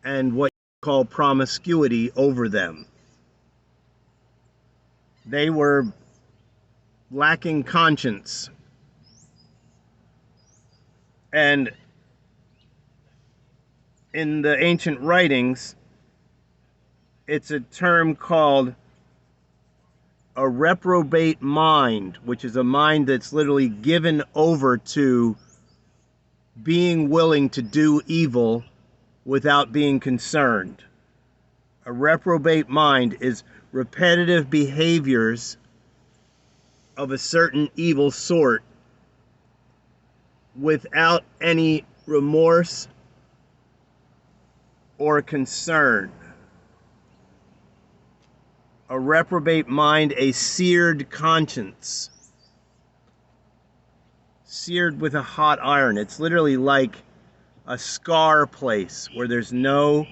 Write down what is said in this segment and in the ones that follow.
and what you call promiscuity over them. They were lacking conscience. And in the ancient writings, it's a term called a reprobate mind, which is a mind that's literally given over to being willing to do evil without being concerned. A reprobate mind is repetitive behaviors of a certain evil sort without any remorse or concern. A reprobate mind, a seared conscience. Seared with a hot iron. It's literally like a scar place where there's no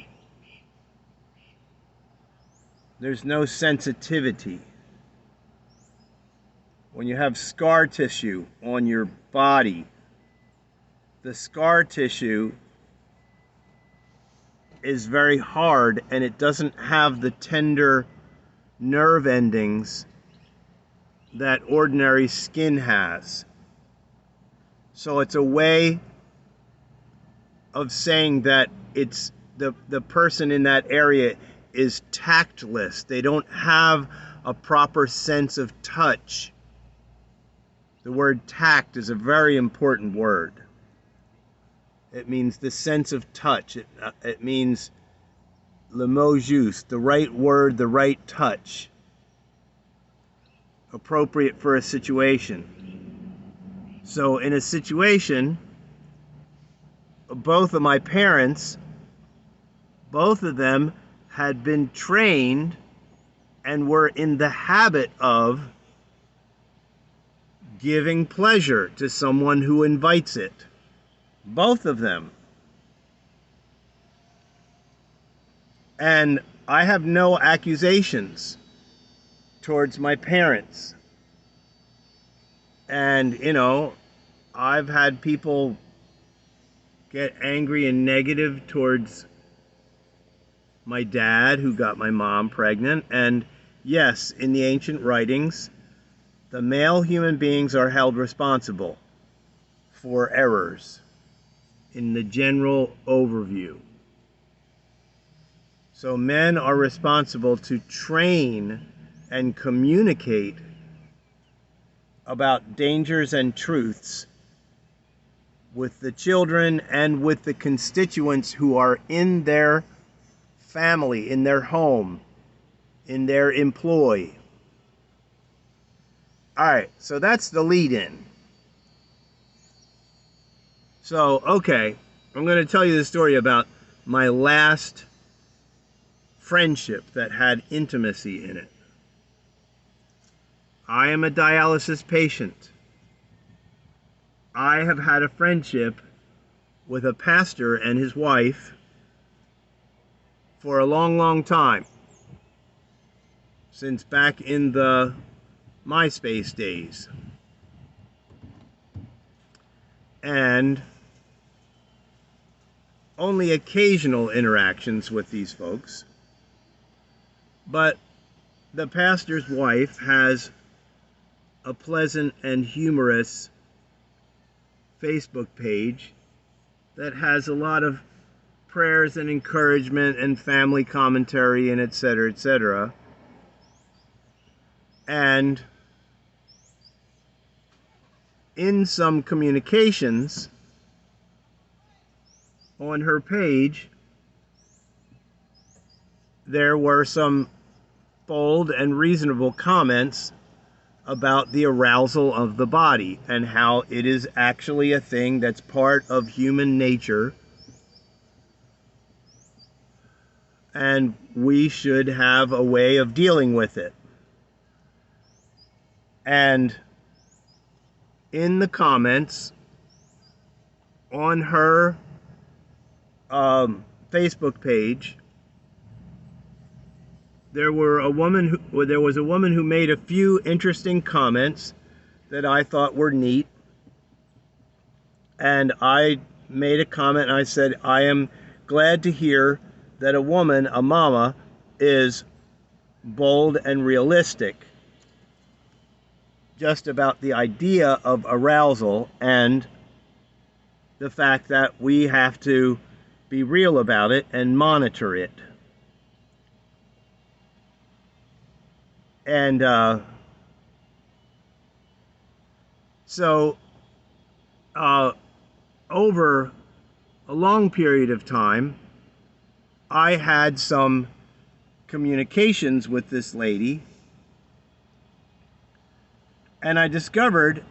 sensitivity. When you have scar tissue on your body, the scar tissue is very hard and it doesn't have the tender nerve endings that ordinary skin has. So it's a way of saying that it's the person in that area is tactless. They don't have a proper sense of touch. The word tact is a very important word. It means the sense of touch. It means le mot juste, the right word, the right touch, appropriate for a situation. So in a situation, both of my parents, both of them had been trained and were in the habit of giving pleasure to someone who invites it. Both of them. And I have no accusations towards my parents. And, I've had people get angry and negative towards my dad who got my mom pregnant. And yes, in the ancient writings, the male human beings are held responsible for errors in the general overview. So men are responsible to train and communicate about dangers and truths with the children and with the constituents who are in their family, in their home, in their employ. All right, so that's the lead-in. So, okay, I'm going to tell you the story about my last friendship that had intimacy in it. I am a dialysis patient. I have had a friendship with a pastor and his wife for a long, long time. Since back in the MySpace days. And only occasional interactions with these folks. But the pastor's wife has a pleasant and humorous Facebook page that has a lot of prayers and encouragement and family commentary and etc., etc. And in some communications on her page, there were some bold and reasonable comments about the arousal of the body and how it is actually a thing that's part of human nature, and we should have a way of dealing with it. And in the comments on her Facebook page, there was a woman who made a few interesting comments that I thought were neat. And I made a comment and I said, I am glad to hear that a woman, a mama, is bold and realistic just about the idea of arousal and the fact that we have to be real about it and monitor it. And so over a long period of time, I had some communications with this lady, and I discovered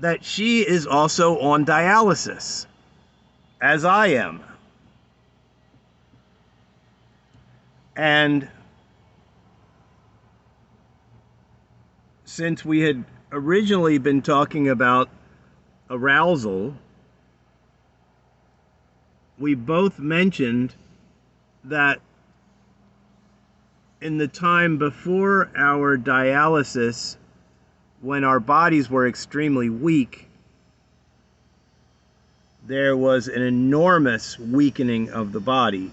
that she is also on dialysis, as I am. And since we had originally been talking about arousal, we both mentioned that in the time before our dialysis, when our bodies were extremely weak, there was an enormous weakening of the body.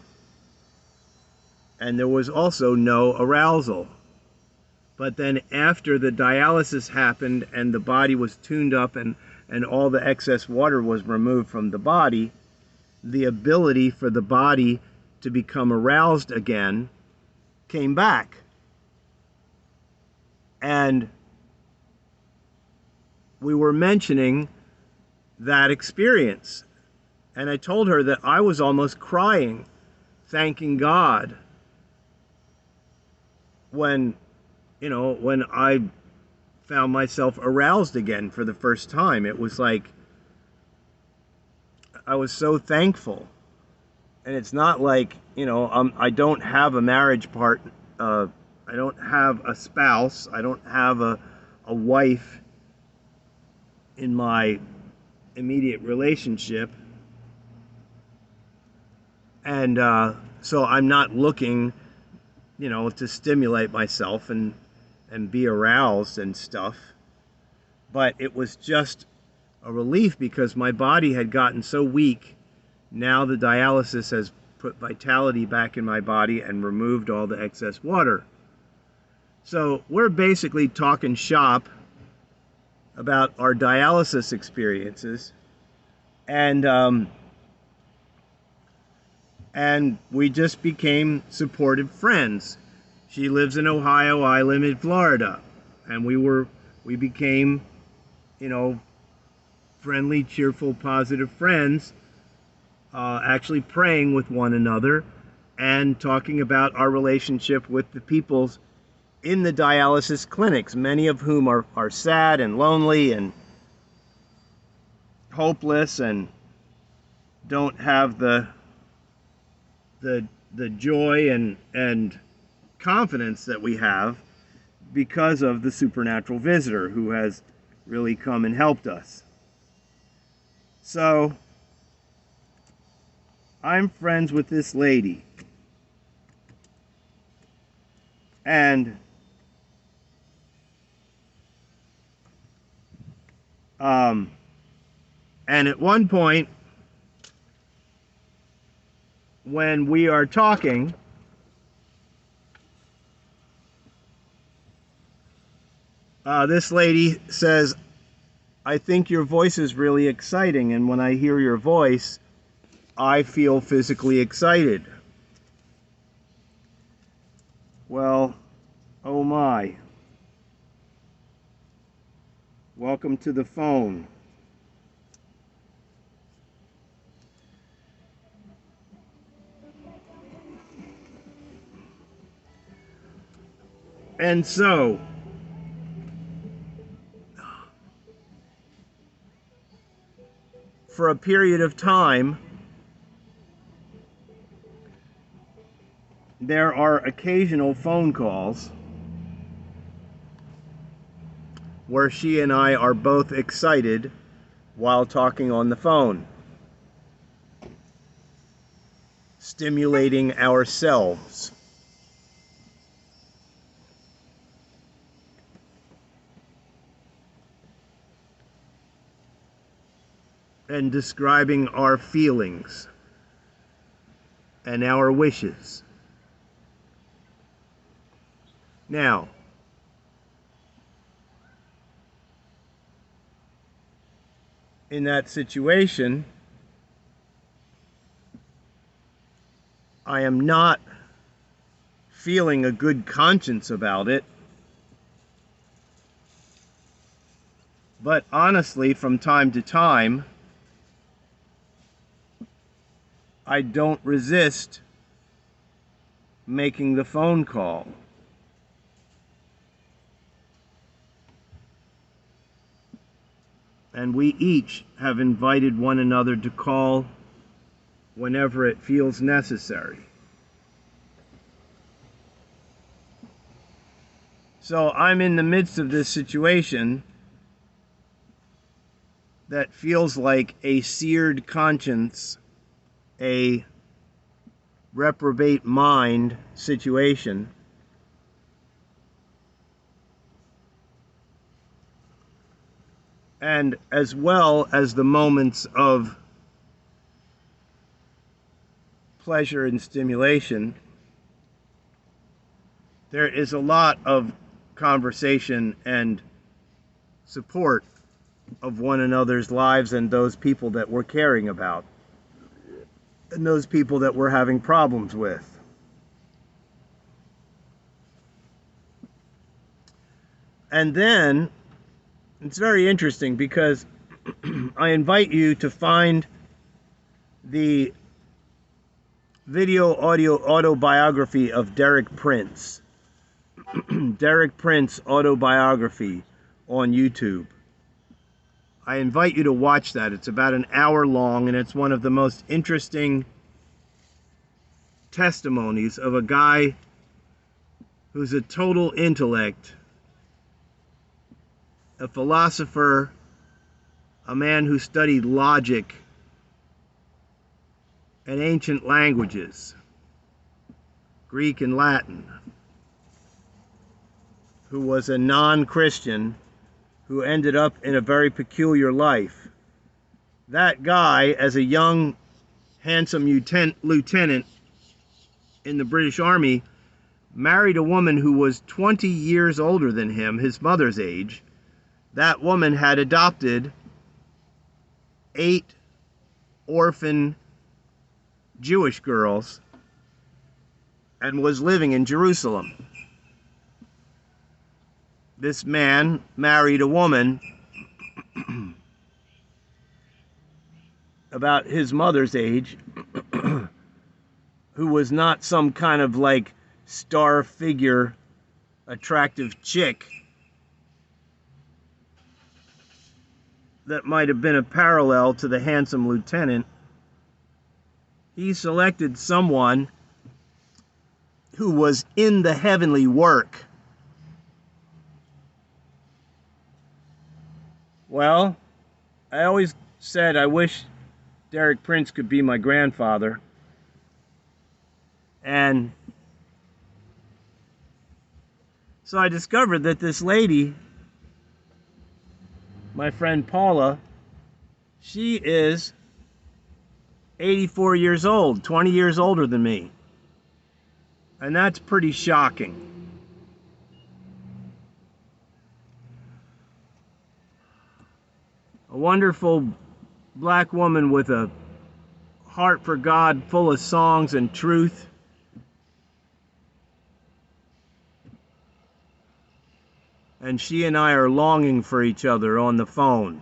And there was also no arousal. But then after the dialysis happened and the body was tuned up and all the excess water was removed from the body, the ability for the body to become aroused again came back. And we were mentioning that experience. And I told her that I was almost crying, thanking God when I found myself aroused again for the first time. It was like I was so thankful. And it's not like, I don't have a marriage partner. I don't have a spouse. I don't have a wife in my immediate relationship. And so I'm not looking, to stimulate myself and be aroused and stuff. But it was just a relief because my body had gotten so weak. Now the dialysis has put vitality back in my body and removed all the excess water. So we're basically talking shop about our dialysis experiences, and we just became supportive friends. She lives in Ohio, I live in Florida, and we became, friendly, cheerful, positive friends, actually praying with one another and talking about our relationship with the people in the dialysis clinics, many of whom are sad and lonely and hopeless and don't have the joy and confidence that we have because of the supernatural visitor who has really come and helped us. So I'm friends with this lady, and at one point when we are talking, this lady says, I think your voice is really exciting, and when I hear your voice, I feel physically excited. Well, oh my. Welcome to the phone. And so, for a period of time, there are occasional phone calls where she and I are both excited while talking on the phone, stimulating ourselves. And describing our feelings. and our wishes. Now, in that situation, I am not feeling a good conscience about it. But honestly, from time to time, I don't resist making the phone call. And we each have invited one another to call whenever it feels necessary. So I'm in the midst of this situation that feels like a seared conscience, a reprobate mind situation. And as well as the moments of pleasure and stimulation, there is a lot of conversation and support of one another's lives and those people that we're caring about and those people that we're having problems with. And then it's very interesting because I invite you to find the video audio autobiography of Derek Prince. Derek Prince autobiography on YouTube. I invite you to watch that. It's about an hour long, and it's one of the most interesting testimonies of a guy who's a total intellect, a philosopher, a man who studied logic and ancient languages, Greek and Latin, who was a non-Christian who ended up in a very peculiar life. That guy, as a young, handsome lieutenant in the British Army, married a woman who was 20 years older than him, his mother's age. That woman had adopted 8 orphan Jewish girls and was living in Jerusalem. This man married a woman about his mother's age who was not some kind of like star figure, attractive chick that might have been a parallel to the handsome lieutenant. He selected someone who was in the heavenly work. Well, I always said I wish Derek Prince could be my grandfather. And so I discovered that this lady, my friend Paula, she is 84 years old, 20 years older than me. And that's pretty shocking. A wonderful black woman with a heart for God, full of songs and truth. And she and I are longing for each other on the phone.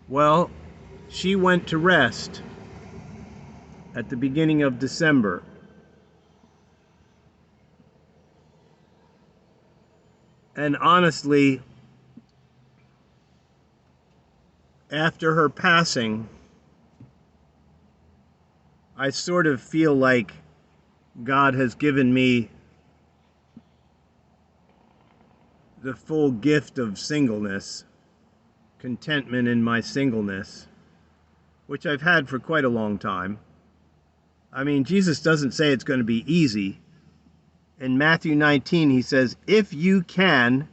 Well, she went to rest at the beginning of December. And honestly, after her passing, I sort of feel like God has given me the full gift of singleness, contentment in my singleness, which I've had for quite a long time. I mean, Jesus doesn't say it's going to be easy. In Matthew 19, he says, if you can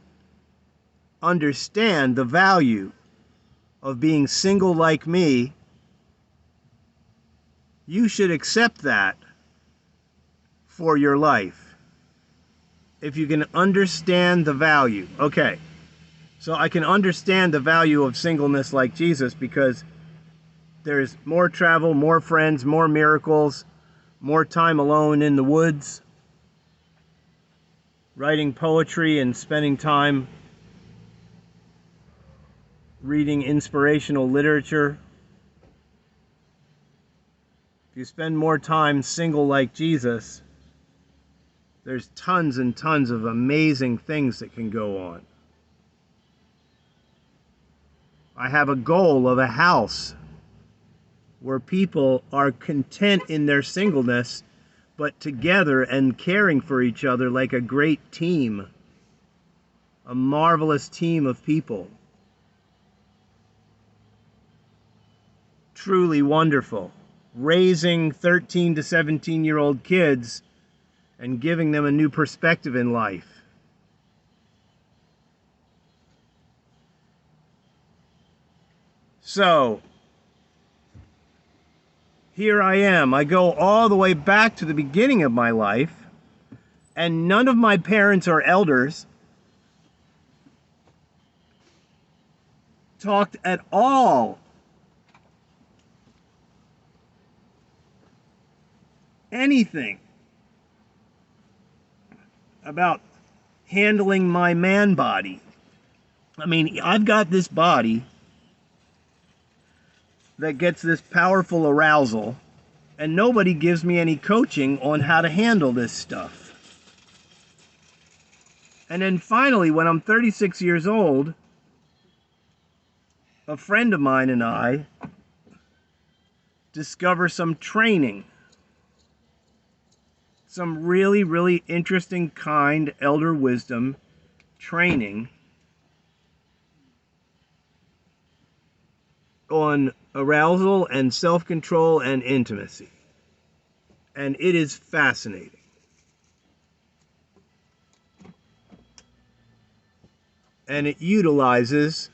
understand the value of being single like me, you should accept that for your life. If you can understand the value. Okay, so I can understand the value of singleness like Jesus, because there's more travel, more friends, more miracles, more time alone in the woods, writing poetry and spending time reading inspirational literature. If you spend more time single like Jesus, there's tons and tons of amazing things that can go on. I have a goal of a house where people are content in their singleness, but together and caring for each other like a great team, a marvelous team of people. Truly wonderful. Raising 13 to 17-year-old kids and giving them a new perspective in life. So, here I am. I go all the way back to the beginning of my life, and none of my parents or elders talked at all anything about handling my man body. I mean, I've got this body that gets this powerful arousal, and nobody gives me any coaching on how to handle this stuff. And then finally, when I'm 36 years old, a friend of mine and I discover some training, some really, really interesting kind elder wisdom training on arousal and self-control and intimacy. And it is fascinating. And it utilizes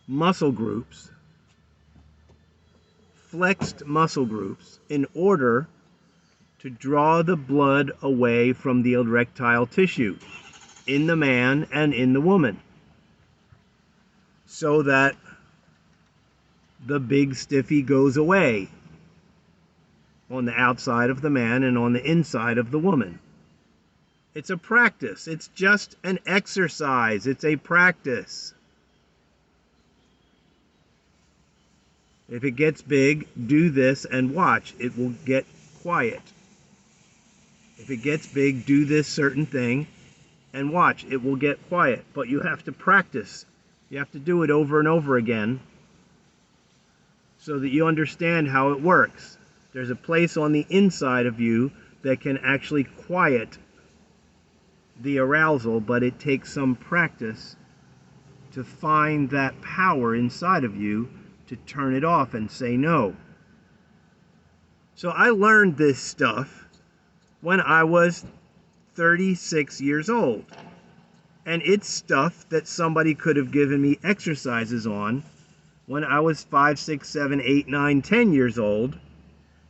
muscle groups, flexed muscle groups, in order to draw the blood away from the erectile tissue in the man and in the woman, so that the big stiffy goes away on the outside of the man and on the inside of the woman. It's a practice. It's just an exercise. It's a practice. If it gets big, do this and watch. It will get quiet. If it gets big, do this certain thing and watch. It will get quiet. But you have to practice. You have to do it over and over again so that you understand how it works. There's a place on the inside of you that can actually quiet the arousal, but it takes some practice to find that power inside of you to turn it off and say no. So I learned this stuff when I was 36 years old. And it's stuff that somebody could have given me exercises on when I was 5, 6, 7, 8, 9, 10 years old,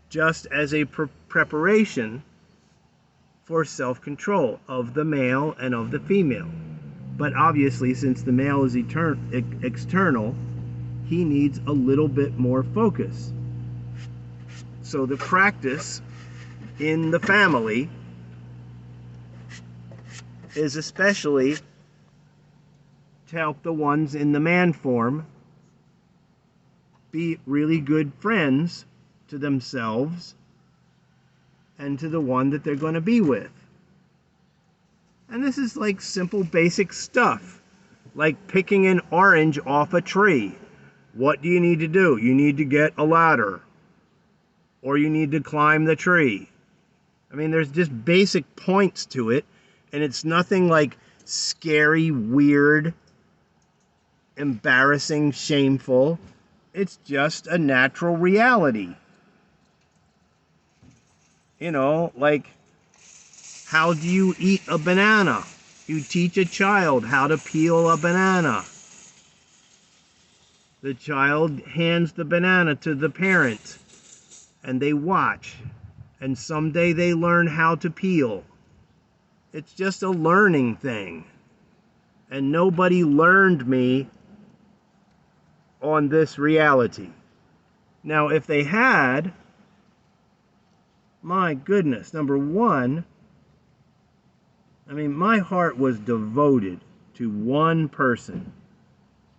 just as a preparation for self-control of the male and of the female. But obviously, since the male is external, he needs a little bit more focus. So the practice in the family is especially to help the ones in the man form be really good friends to themselves and to the one that they're going to be with. And this is like simple basic stuff, like picking an orange off a tree. What do you need to do? You need to get a ladder, or you need to climb the tree. I mean, there's just basic points to it, and it's nothing like scary, weird, embarrassing, shameful. It's just a natural reality. You know, like, how do you eat a banana? You teach a child how to peel a banana. The child hands the banana to the parent, and they watch, and someday they learn how to peel. It's just a learning thing. And nobody learned me on this reality. Now, if they had, my goodness, number one, my heart was devoted to one person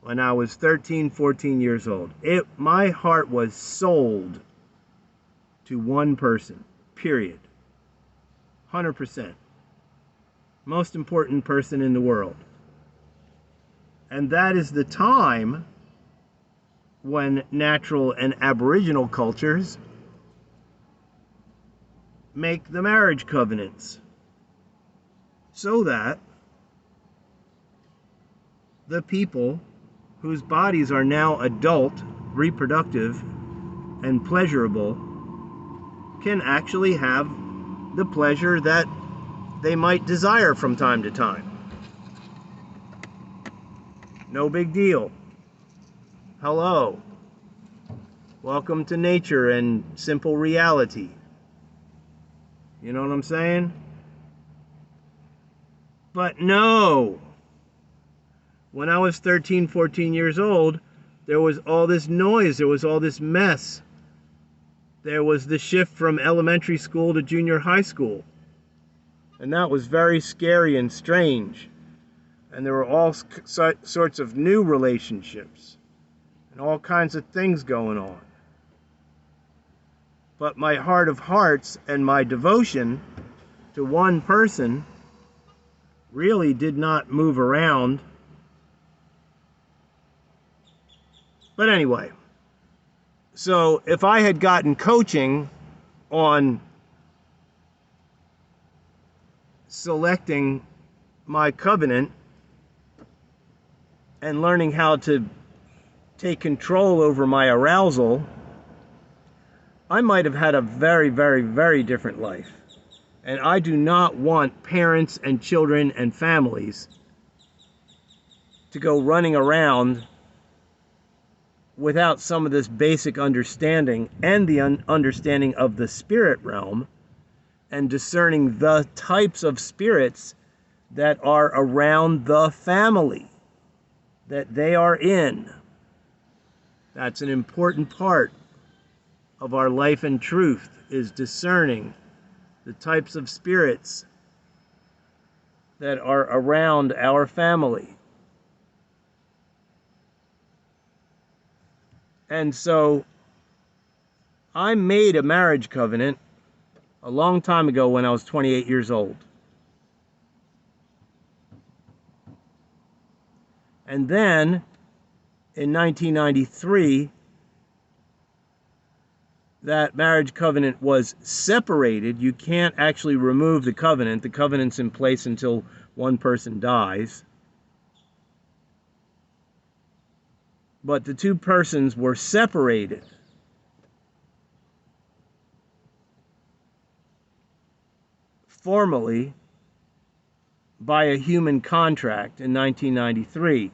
when I was 13, 14 years old. My heart was sold to one person, period. 100%. Most important person in the world. And that is the time when natural and aboriginal cultures make the marriage covenants, so that the people whose bodies are now adult, reproductive, and pleasurable can actually have the pleasure that they might desire from time to time. No big deal. Hello. Welcome to nature and simple reality. You know what I'm saying? But no. When I was 13, 14 years old, there was all this noise, there was all this mess. There was the shift from elementary school to junior high school. And that was very scary and strange. And there were all sorts of new relationships and all kinds of things going on. But my heart of hearts and my devotion to one person really did not move around. But anyway, so if I had gotten coaching on selecting my covenant and learning how to take control over my arousal, I might have had a very, very, very different life. And I do not want parents and children and families to go running around without some of this basic understanding and the understanding of the spirit realm and discerning the types of spirits that are around the family that they are in. That's an important part of our life and truth, is discerning the types of spirits that are around our family. And so I made a marriage covenant a long time ago when I was 28 years old. And then in 1993, that marriage covenant was separated. You can't actually remove the covenant. The covenant's in place until one person dies. But the two persons were separated. Formally by a human contract in 1993.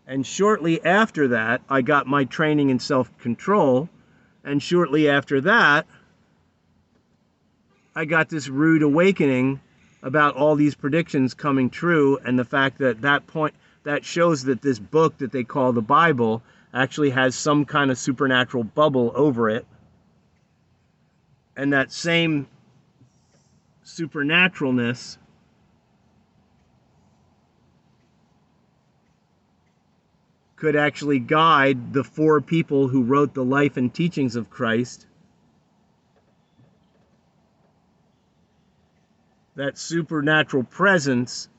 And shortly after that, I got my training in self-control. And shortly after that, I got this rude awakening about all these predictions coming true, and the fact that that shows that this book that they call the Bible actually has some kind of supernatural bubble over it. And that same supernaturalness could actually guide the four people who wrote the life and teachings of Christ. That supernatural presence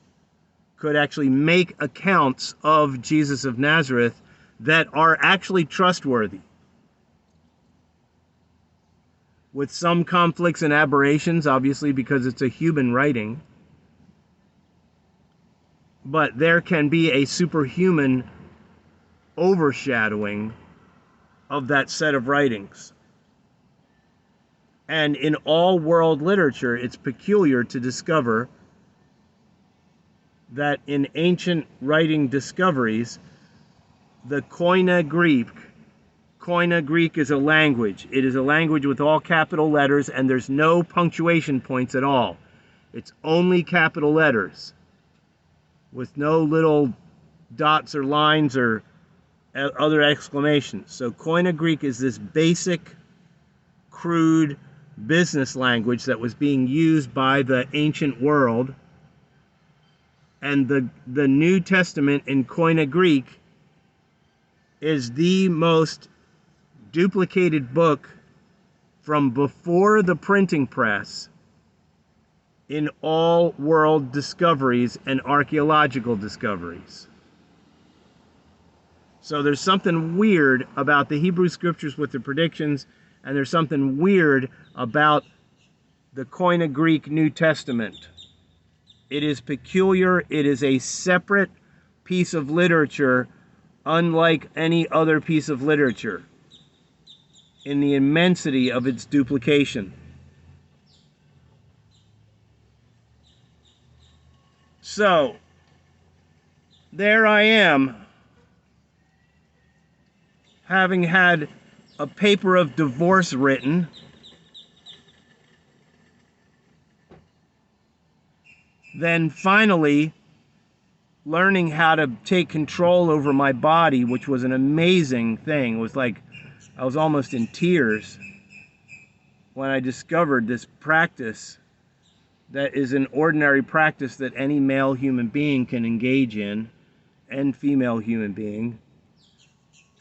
could actually make accounts of Jesus of Nazareth that are actually trustworthy. With some conflicts and aberrations, obviously, because it's a human writing. But there can be a superhuman overshadowing of that set of writings. And in all world literature, it's peculiar to discover that in ancient writing discoveries, the Koine Greek. Koine Greek is a language. It is a language with all capital letters, and there's no punctuation points at all. It's only capital letters with no little dots or lines or other exclamations. So Koine Greek is this basic, crude business language that was being used by the ancient world. And the New Testament in Koine Greek is the most duplicated book from before the printing press in all world discoveries and archaeological discoveries. So there's something weird about the Hebrew scriptures with the predictions, and there's something weird about the Koine Greek New Testament. It is peculiar. It is a separate piece of literature, unlike any other piece of literature, in the immensity of its duplication. So, there I am, having had a paper of divorce written, then finally learning how to take control over my body, which was an amazing thing. It was like I was almost in tears when I discovered this practice that is an ordinary practice that any male human being can engage in, and female human being,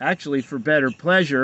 actually for better pleasure.